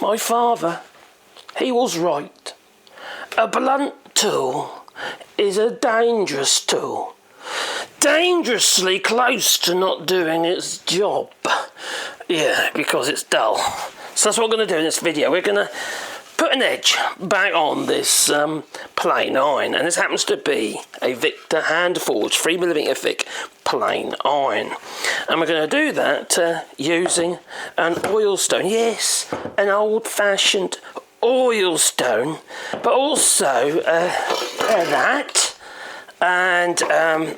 my father, he was right. A blunt tool is a dangerous tool. Dangerously close to not doing its job. Yeah, because it's dull. So that's what we're going to do in this video. We're going to put an edge back on this plain iron, and this happens to be a Victor hand forged 3mm thick plain iron, and we're going to do that using an oil stone. Yes, an old-fashioned oil stone, but also that, and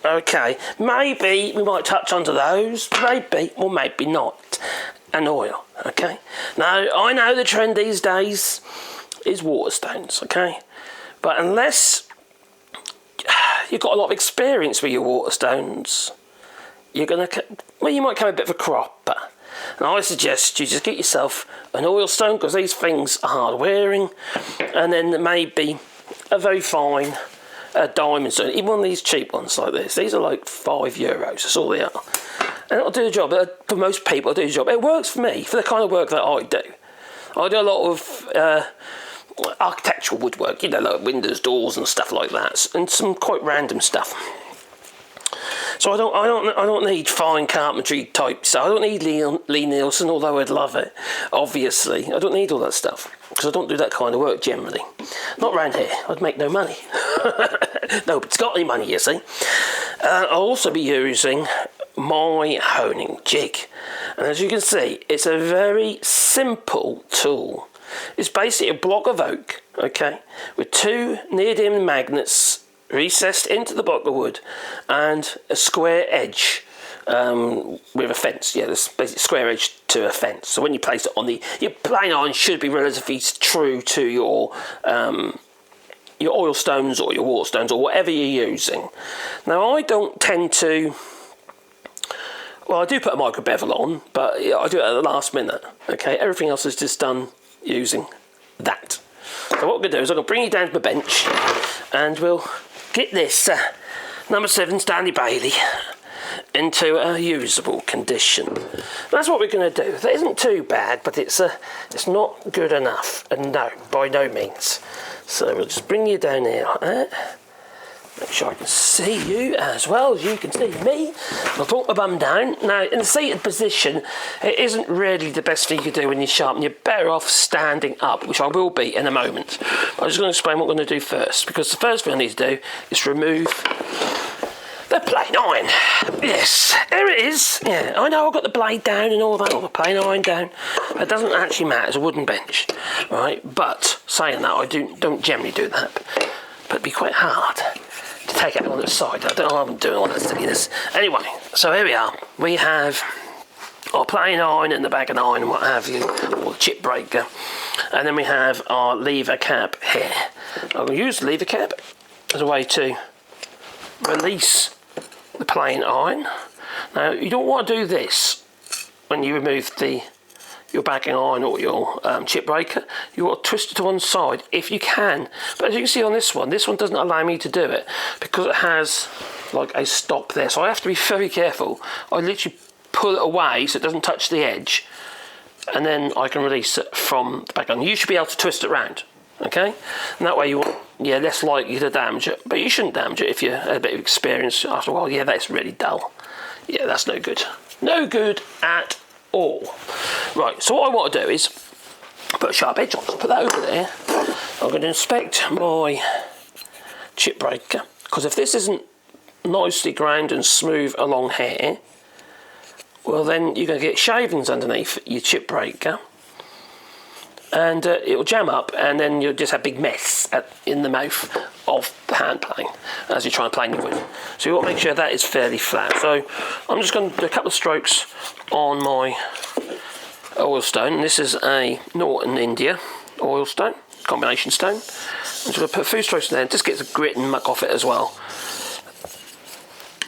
okay, maybe we might touch onto those, maybe or maybe not, and oil. Okay, now I know the trend these days is water stones, okay, but unless you've got a lot of experience with your water stones, you're gonna, well, you might come a bit of a cropper. And I suggest you just get yourself an oil stone, because these things are hard wearing, and then maybe a very fine diamond stone, even one of these cheap ones like this. These are like €5, that's all they are. And it'll do the job. For most people, it'll do the job. It works for me, for the kind of work that I do. I do a lot of architectural woodwork, you know, like windows, doors and stuff like that, and some quite random stuff. So I don't need fine carpentry type stuff. I don't need Lee Nielsen, although I'd love it, obviously. I don't need all that stuff, because I don't do that kind of work generally. Not around here. I'd make no money. Nobody's got any money, you see. I'll also be using my honing jig. And as you can see, it's a very simple tool. It's basically a block of oak, okay, with two neodymium magnets recessed into the block of wood, and a square edge with a fence. Yeah, there's basically square edge to a fence. So when you place it on your plain iron should be relatively true to your oil stones or your water stones or whatever you're using. Now I don't tend to. Well, I do put a micro bevel on, but I do it at the last minute. Okay, everything else is just done using that. So what we're going to do is I'm going to bring you down to the bench, and we'll get this number 7 Stanley Bailey into a usable condition. That's what we're going to do. That isn't too bad, but it's not good enough, and no, by no means. So we'll just bring you down here like that. Make sure I can see you as well as you can see me. I'll put my bum down. Now, in the seated position, it isn't really the best thing you can do when you sharpen. You're better off standing up, which I will be in a moment. I'm just going to explain what we're going to do first, because the first thing I need to do is remove the plain iron. Yes, there it is. Yeah, I know I've got the blade down and all that, or the plain iron down. It doesn't actually matter. It's a wooden bench, right? But saying that, I don't generally do that. But it'd be quite hard to take it on the side. I don't know what I'm doing all that silliness. Anyway, so here we are. We have our plain iron and the bag of iron and what have you, or the chip breaker. And then we have our lever cap here. I'm going to use the lever cap as a way to release the plain iron. Now, you don't want to do this when you remove your backing iron or your chip breaker. You want to twist it to one side if you can, but as you can see on this one doesn't allow me to do it because it has like a stop there, so I have to be very careful. I literally pull it away so it doesn't touch the edge, and then I can release it from the back iron. You should be able to twist it round, okay, and that way you're less likely to damage it, but you shouldn't damage it if you had a bit of experience after a while. Yeah, that's really dull. Yeah, that's no good at all. Right, so what I want to do is put a sharp edge on, so put that over there. I'm going to inspect my chip breaker, because if this isn't nicely ground and smooth along here, well then you're going to get shavings underneath your chip breaker, and it'll jam up, and then you'll just have a big mess in the mouth of the hand plane as you try and plane your wood. So you want to make sure that is fairly flat. So I'm just going to do a couple of strokes on my oil stone. This is a Norton India oil stone, combination stone. I'm just going to put a few strokes in there and just get the grit and muck off it as well.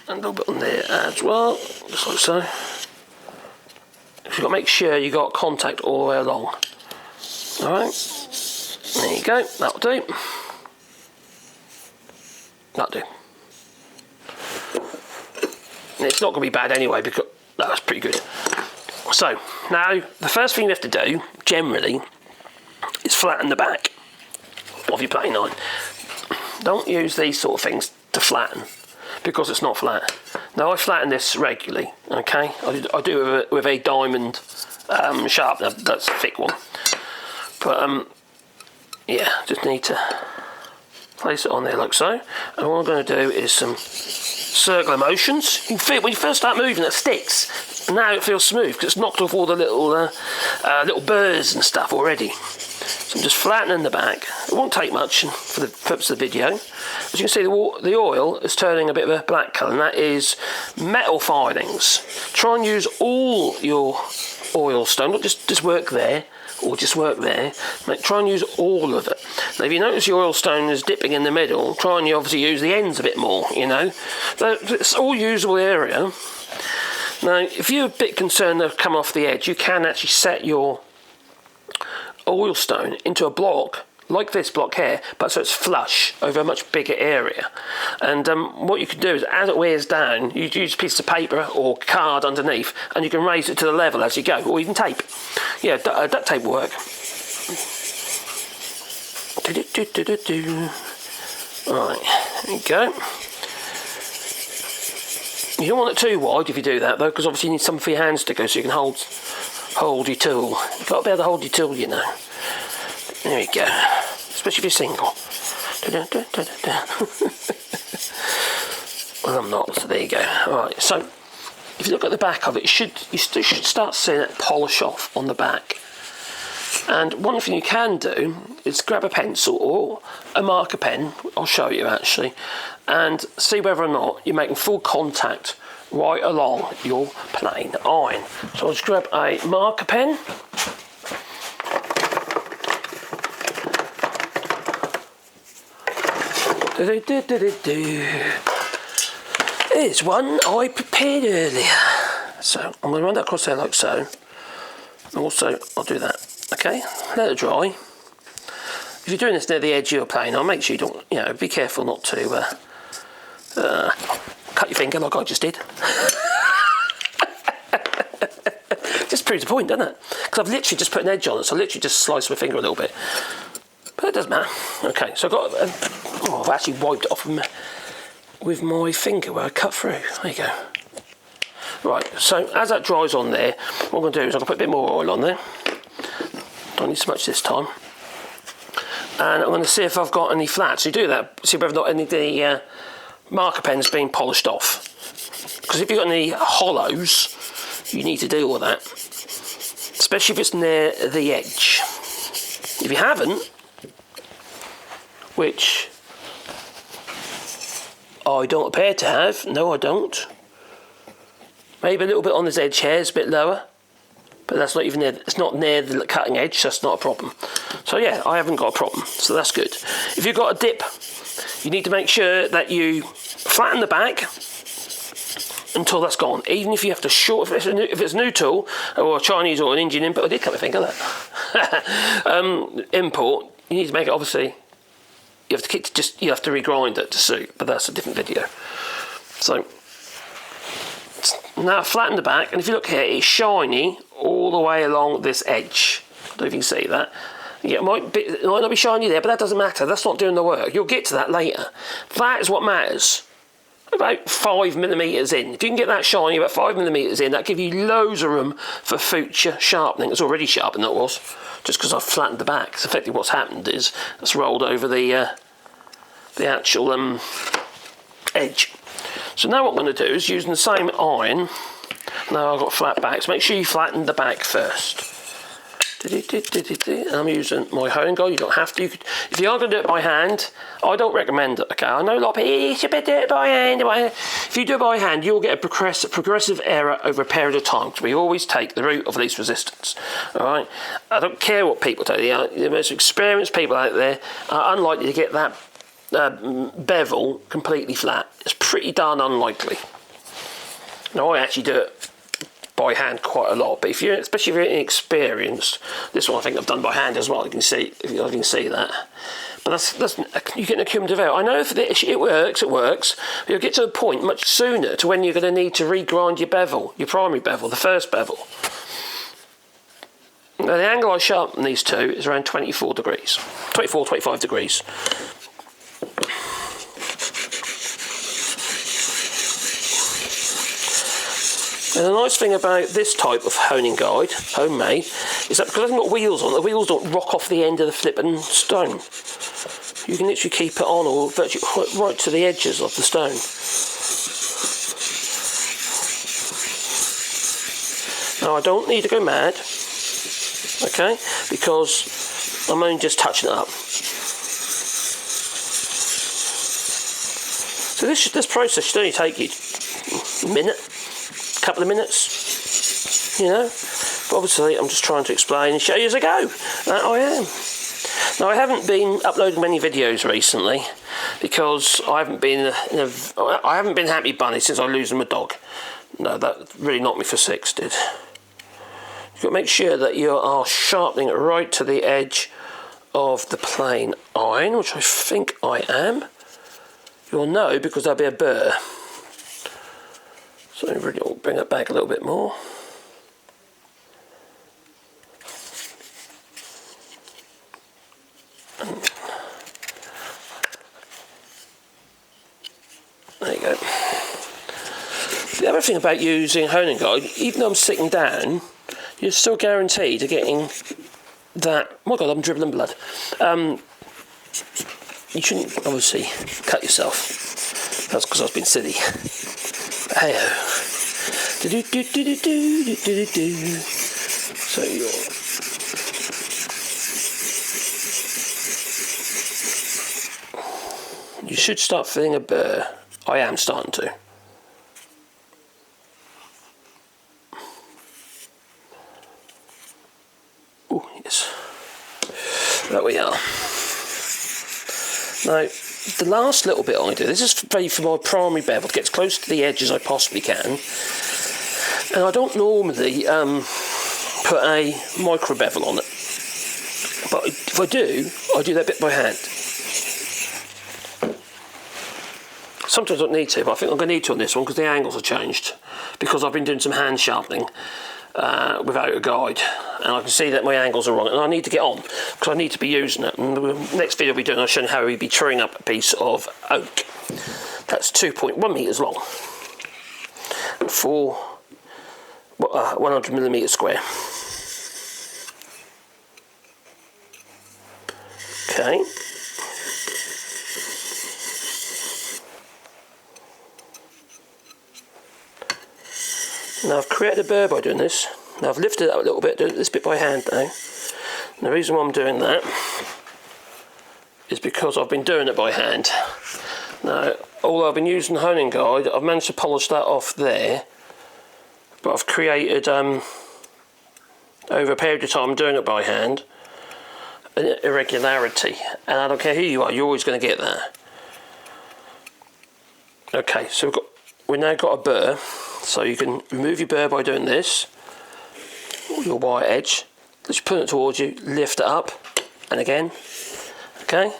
And a little bit on there as well, just like so. You've got to make sure you got contact all the way along. Alright, there you go, that'll do. That'll do. And it's not going to be bad anyway, because that's pretty good. So, now, the first thing you have to do, generally, is flatten the back of your plating iron. Don't use these sort of things to flatten, because it's not flat. Now I flatten this regularly, okay? I do it with a diamond sharpener, that's a thick one. But yeah, just need to place it on there like so. And all I'm going to do is some circular motions. You can feel when you first start moving, it sticks. And now it feels smooth because it's knocked off all the little burrs and stuff already. So I'm just flattening the back. It won't take much for the purpose of the video. As you can see, the oil is turning a bit of a black colour, and that is metal filings. Try and use all your oil stone, not just work there, or just work there. Try and use all of it. Now if you notice your oil stone is dipping in the middle, try and obviously use the ends a bit more, you know. It's all usable area. Now if you're a bit concerned they'll come off the edge, you can actually set your oil stone into a block like this block here, but so it's flush over a much bigger area. And what you can do is, as it wears down, you use a piece of paper or card underneath, and you can raise it to the level as you go, or even tape. Yeah, duct tape will work. Right, there you go. You don't want it too wide if you do that though, because obviously you need something for your hands to go so you can hold your tool. You've got to be able to hold your tool, you know. There you go. Especially if you're single. Well, I'm not, so there you go. Alright, so if you look at the back of it, you should start seeing it polish off on the back. And one thing you can do is grab a pencil or a marker pen, I'll show you actually, and see whether or not you're making full contact right along your plain iron. So I'll just grab a marker pen. Here's one I prepared earlier. So I'm going to run that across there like so. And also I'll do that. Okay, let it dry. If you're doing this near the edge of your plane, I'll make sure you don't, you know, be careful not to cut your finger like I just did. Just proves the point, doesn't it? Because I've literally just put an edge on it, so I literally just sliced my finger a little bit. But it doesn't matter. Okay, so I've got, I've actually wiped it off with my finger where I cut through. There you go. Right, so as that dries on there, what I'm going to do is I'm going to put a bit more oil on there. Don't need so much this time. And I'm going to see if I've got any flats. So you do that, see whether or not any of the marker pen's been polished off. Because if you've got any hollows, you need to deal with that. Especially if it's near the edge. If you haven't, which I don't appear to have, no I don't. Maybe a little bit on this edge here, it's a bit lower. But that's not even near, it's not near the cutting edge, so that's not a problem. So yeah, I haven't got a problem, so that's good. If you've got a dip, you need to make sure that you flatten the back until that's gone. Even if you have to short, if it's a new tool, or a Chinese or an Indian import, I did cut my finger, that. Import, you need to make it, obviously, you have to regrind it to suit, but that's a different video. So, now flatten the back, and if you look here, it's shiny all the way along this edge. I don't know if you can see that. Yeah, it might not be shiny there, but that doesn't matter. That's not doing the work. You'll get to that later. That is what matters. About 5mm in. If you can get that shiny about 5mm in, that gives you loads of room for future sharpening. It's already sharpened, that was. Just because I've flattened the back. So effectively what's happened is it's rolled over the actual edge. So now what I'm going to do is using the same iron. Now I've got flat back, so make sure you flatten the back first. And I'm using my hone guide. You don't have to. If you are going to do it by hand, I don't recommend it. Okay, I know a lot of people, you should do it by hand. If you do it by hand, you'll get a progressive error over a period of time, because we always take the route of least resistance. All right. I don't care what people tell you. The most experienced people out there are unlikely to get that bevel completely flat. It's pretty darn unlikely. Now I actually do it by hand quite a lot, but especially if you're inexperienced, this one I think I've done by hand as well. You can see, if you can see that. But that's you get an cumulative error. I know if it works, but you'll get to the point much sooner to when you're going to need to regrind your bevel, your primary bevel, the first bevel. Now the angle I sharpen these to is around 24 degrees. 24, 25 degrees. And the nice thing about this type of honing guide, homemade, is that because it hasn't got wheels on, the wheels don't rock off the end of the flipping stone. You can literally keep it on or virtually right to the edges of the stone. Now I don't need to go mad, okay, because I'm only just touching it up. So this process should only take you a minute, a couple of minutes, you know. But obviously I'm just trying to explain and show you as I go. I am. Now I haven't been uploading many videos recently because I haven't been happy bunny since I losing my dog. No, that really knocked me for six, did. You've got to make sure that you are sharpening it right to the edge of the plane iron, which I think I am. You'll know because there'll be a burr. So really I'll bring it back a little bit more. There you go. The other thing about using a honing guide, even though I'm sitting down, you're still guaranteed of getting that. Oh my God, I'm dribbling blood. You shouldn't obviously cut yourself. That's because I've been silly. Hey-oh. So you should start feeling a burr. I am starting to. Oh, yes. There we are. Now, the last little bit I do, this is for my primary bevel, to get as close to the edge as I possibly can. And I don't normally put a micro bevel on it. But if I do that bit by hand. Sometimes I don't need to, but I think I'm going to need to on this one because the angles have changed. Because I've been doing some hand sharpening without a guide. And I can see that my angles are wrong. And I need to get on because I need to be using it. And the next video I'll be doing, I'll show you how we'll be truing up a piece of oak. That's 2.1 metres long. And for 100mm square. Okay. Now I've created a burr by doing this. Now I've lifted it up a little bit, doing this bit by hand now. And the reason why I'm doing that is because I've been doing it by hand. Now, although I've been using the honing guide, I've managed to polish that off there. But I've created, over a period of time doing it by hand, an irregularity. And I don't care who you are, you're always going to get that. Okay, so we've now got a burr. So you can remove your burr by doing this, or your wire edge. Just put it towards you, lift it up, and again. Okay,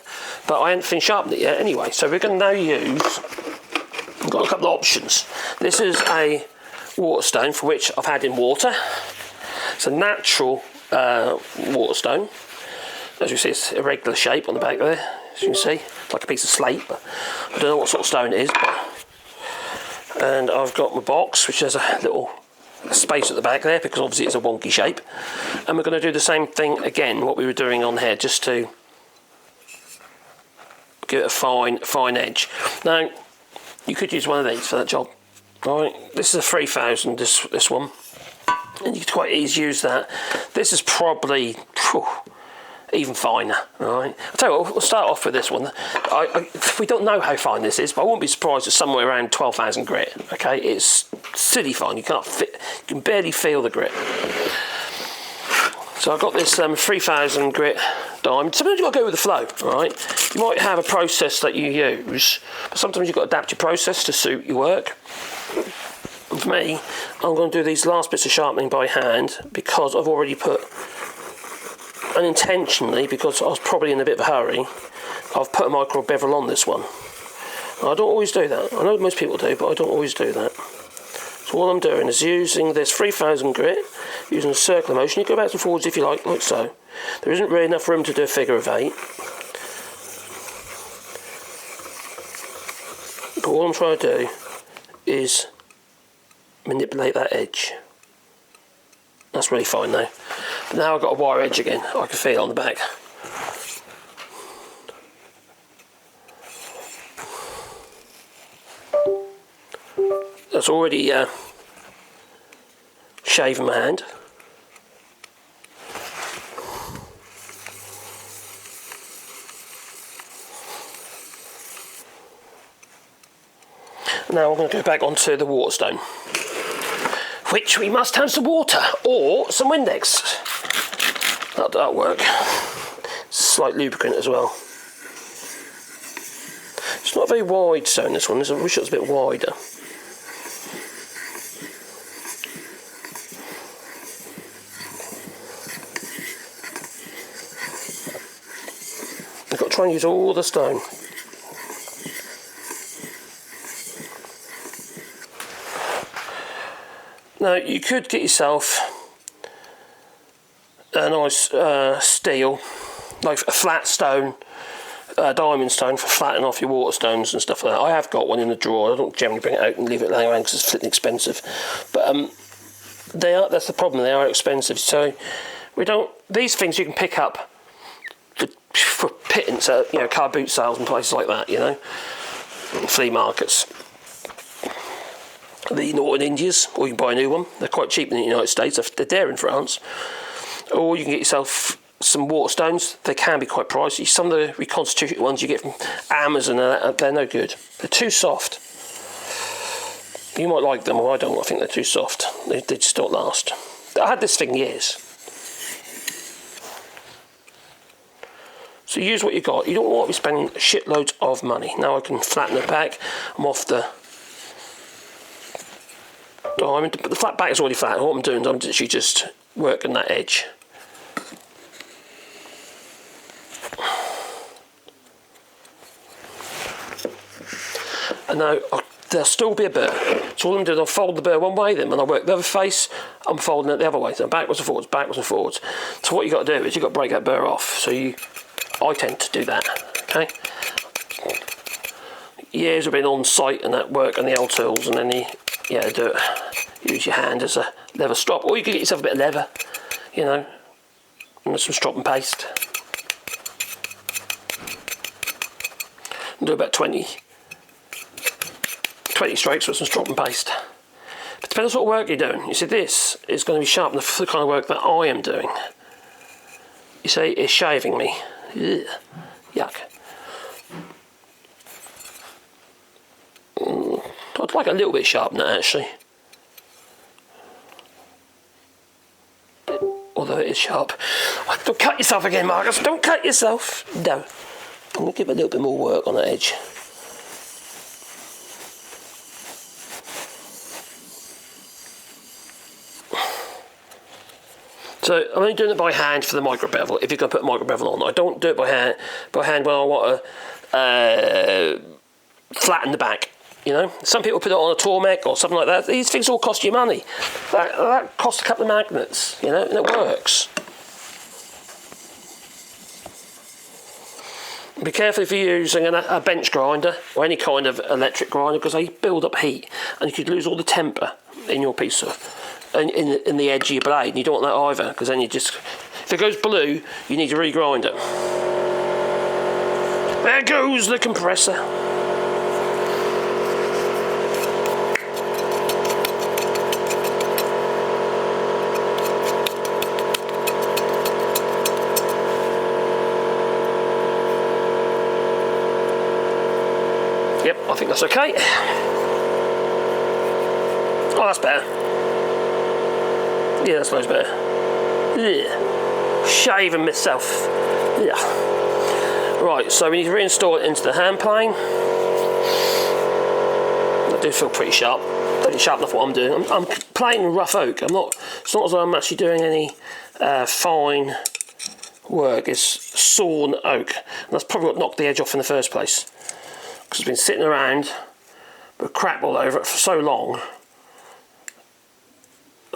but I haven't finished sharpening it yet anyway. So we're going to now use. I've got a couple of options. This is a water stone for which I've had in water. It's a natural water stone. As you see, it's a irregular shape on the back there. As you can see, it's like a piece of slate. But I don't know what sort of stone it is. And I've got my box, which has a little space at the back there because obviously it's a wonky shape. And we're going to do the same thing again, what we were doing on here, just to give it a fine edge. Now, you could use one of these for that job. All right, this is a 3000, this one, and you could quite easily use that. This is probably even finer. All right, I'll tell you what, we'll start off with this one. We don't know how fine this is, but I wouldn't be surprised it's somewhere around 12,000 grit. Okay, it's silly fine. You can barely feel the grit. So I've got this 3000 grit diamond. Sometimes you've got to go with the flow. All right, you might have a process that you use, but sometimes you've got to adapt your process to suit your work. And for me, I'm going to do these last bits of sharpening by hand because I've already put, unintentionally, because I was probably in a bit of a hurry, I've put a micro bevel on this one. Now, I don't always do that. I know most people do, but I don't always do that. So all I'm doing is using this 3000 grit, using a circular motion. You go back and forwards if you like so. There isn't really enough room to do a figure of 8. But all I'm trying to do is manipulate that edge. That's really fine now. But now I've got a wire edge again, I can feel on the back. That's already shaving my hand. Now I'm going to go back onto the waterstone, which we must have some water or some Windex. That'll work. Slight lubricant as well. It's not a very wide stone, this one. I wish it was a bit wider. I've got to try and use all the stone. Now you could get yourself a nice steel, like a flat stone, diamond stone for flattening off your water stones and stuff like that. I have got one in the drawer. I don't generally bring it out and leave it laying around because it's flipping expensive. But that's the problem, they are expensive. So we don't, these things you can pick up for pittance at, you know, car boot sales and places like that, you know, flea markets. The Northern Indias, or you can buy a new one. They're quite cheap in the United States. They're there in France. Or you can get yourself some water stones. They can be quite pricey. Some of the reconstituted ones you get from Amazon, they're no good. They're too soft. You might like them, or I don't. I think they're too soft. They just don't last. I had this thing years. So use what you got. You don't want to be spending shitloads of money. Now I can flatten it back. I'm off the diamond, but the flat back is already flat. What I'm doing is I'm literally just working that edge. And now there'll still be a burr. So all I'm doing, I'll fold the burr one way, then when I work the other face, I'm folding it the other way. So backwards and forwards, backwards and forwards. So what you got to do is you got to break that burr off. So I tend to do that. Okay. Years have been on site and that work and the L tools, and then do it. Use your hand as a leather strop, or you can get yourself a bit of leather, you know, and some strop and paste. And do about 20 strokes with some strop and paste. But depends on what work you're doing. You see, this is going to be sharp enough for the kind of work that I am doing. You see, it's shaving me. Ugh. Yuck. I'd like a little bit sharpener actually. Although it is sharp. Don't cut yourself again, Marcus. Don't cut yourself. No. I'm going to give it a little bit more work on that edge. So I'm only doing it by hand for the micro bevel. If you're going to put a micro bevel on, I don't do it by hand when I want to flatten the back. You know, some people put it on a Tormek or something like that. These things all cost you money. That costs a couple of magnets, you know, and it works. Be careful if you're using a bench grinder or any kind of electric grinder, because they build up heat and you could lose all the temper in your piece of in the edge of your blade, and you don't want that either, because then you just, if it goes blue, you need to regrind it. There goes the compressor. Yep, I think that's okay. Oh, that's better. Yeah, that smells better. Yeah. Shaving myself. Yeah. Right, so we need to reinstall it into the hand plane. I do feel pretty sharp. Pretty sharp enough what I'm doing. I'm plating rough oak. It's not as though I'm actually doing any fine work. It's sawn oak. And that's probably what knocked the edge off in the first place. Because it's been sitting around with crap all over it for so long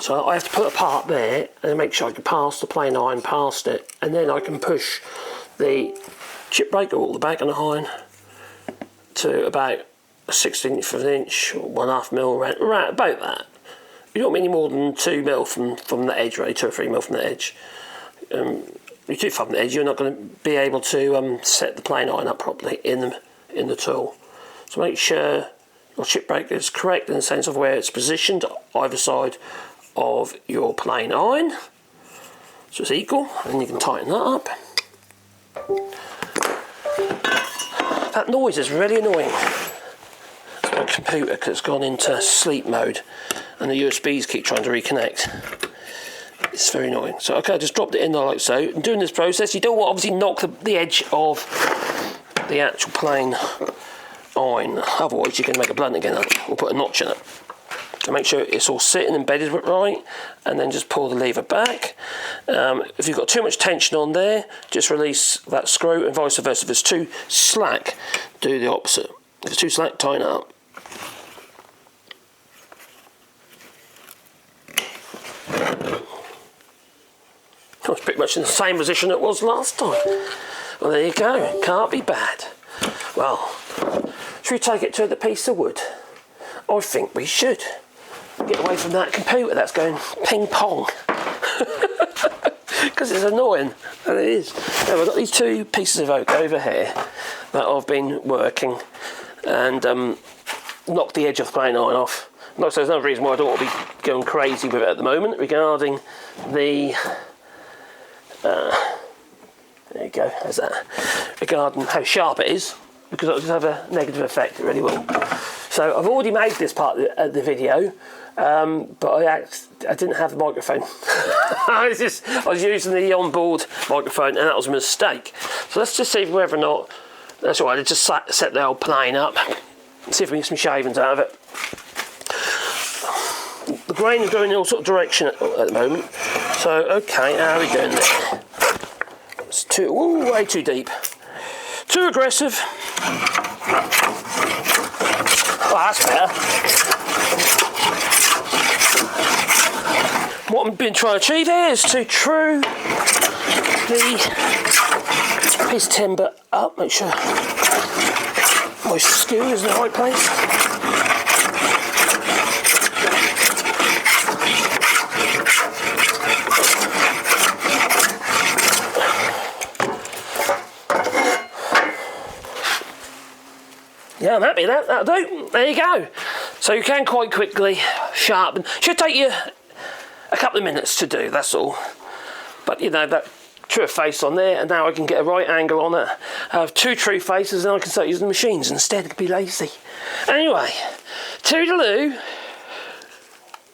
So I have to put a part there and make sure I can pass the plane iron past it, and then I can push the chip breaker or the back of the iron to about a 1/16 of an inch or 1/2 mil, right about that. You don't want any more than 2 mil from the edge, really, 2 or 3 mil from the edge. You're too far from the edge, you're not going to be able to set the plane iron up properly in the tool. So make sure your chip breaker is correct in the sense of where it's positioned either side of your plane iron, so it's equal, and you can tighten that up. That noise is really annoying. It's my computer because it's gone into sleep mode and the USBs keep trying to reconnect. It's very annoying. So okay, I just dropped it in there like so. And doing this process, you don't want to obviously knock the edge of the actual plane iron, otherwise you can make a blunt again or put a notch in it. So make sure it's all sitting embedded right, and then just pull the lever back. If you've got too much tension on there, just release that screw, and vice versa. If it's too slack, do the opposite. If it's too slack, tighten it up. It's pretty much in the same position it was last time. Well, there you go. Can't be bad. Well, should we take it to the piece of wood? I think we should. Get away from that computer that's going ping pong. Because it's annoying, and it is. Now, I've got these 2 pieces of oak over here that I've been working and knocked the edge of the plane iron off. So there's no reason why I don't want to be going crazy with it at the moment regarding the... there you go, there's that. Regarding how sharp it is, because it'll just have a negative effect, it really will. So I've already made this part of the video, but I didn't have the microphone. I was using the onboard microphone, and that was a mistake. So let's just see whether or not that's all right. I just set the old plane up, see if we can get some shavings out of it. The grain is going in all sort of direction at the moment. So okay, how are we doing there? It's way too deep, too aggressive. Oh, that's better. What I've been trying to achieve here is to true the piece of timber up, make sure my skew is in the right place. Yeah, I'm happy with that. That'll do. There you go. So you can quite quickly sharpen. Should take you a couple of minutes to do, that's all. But you know, that true face on there, and now I can get a right angle on it. I have 2 true faces, and I can start using machines instead. I can be lazy. Anyway, toodaloo.